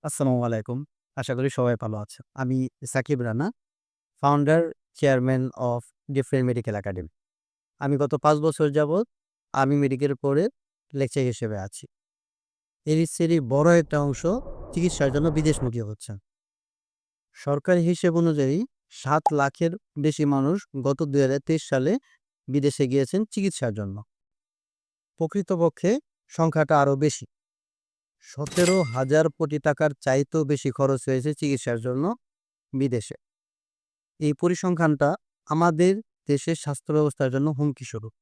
আসসালামু আলাইকুম। আশা করি সবাই ভালো আছেন। আমি Sakib Rana, founder, chairman of different medical academy. আমি গত ৫ বছর যাবৎ আমি মেডিকেল পড়ে লেকচার হিসেবে আছি। এরই বড় একটা অংশ চিকিৎসার জন্য বিদেশমুখী হচ্ছেন। সরকারি হিসেব অনুযায়ী ৭ লাখের বেশি মানুষ গত ২০২৩ সালে বিদেশে গিয়েছেন চিকিৎসার জন্য। প্রকৃতপক্ষে সংখ্যাটা আরও বেশি। ১৭,০০০ কোটি টাকার চাইতেও বেশি খরচ হয়েছে চিকিৎসার জন্য বিদেশে। এই পরিসংখ্যানটা আমাদের দেশের স্বাস্থ্য ব্যবস্থার জন্য হুমকি স্বরূপ।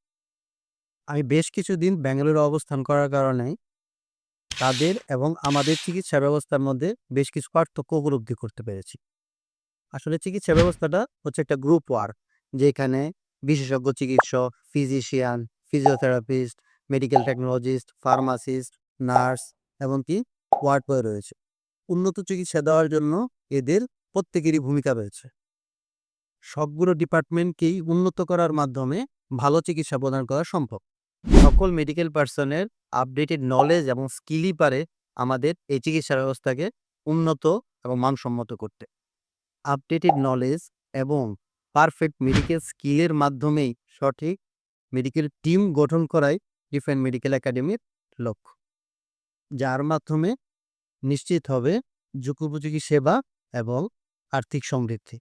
আমি বেশ কিছুদিন ব্যাঙ্গালোরে অবস্থান করার কারণে তাদের এবং আমাদের চিকিৎসা ব্যবস্থার মধ্যে বেশ কিছু পার্থক্য উপলব্ধি করতে পেরেছি। আসলে চিকিৎসা ব্যবস্থাটা হচ্ছে একটা গ্রুপ ওয়ার্ক, যেখানে বিশেষজ্ঞ চিকিৎসক, physician, physiotherapist, medical technologist, pharmacist, nurse এমনকি ওয়ার্ড বয় রয়েছে। উন্নত চিকিৎসা দেওয়ার জন্য এদের প্রত্যেকেরই ভূমিকা রয়েছে। সবগুলো ডিপার্টমেন্টকেই উন্নত করার মাধ্যমে ভালো চিকিৎসা প্রদান করা সম্ভব। সকল মেডিকেল পার্সনের আপডেটেড নলেজ এবং স্কিলই পারে আমাদের এই চিকিৎসা ব্যবস্থাকে উন্নত এবং মানসম্মত করতে। আপডেটেড নলেজ এবং পারফেক্ট মেডিকেল স্কিলের মাধ্যমেই সঠিক মেডিকেল টিম গঠন করাই ডিফারেন্ট মেডিকেল একাডেমির লক্ষ্য, যার মাধ্যমে নিশ্চিত হবে যুগোপযোগী সেবা এবং আর্থিক সমৃদ্ধি।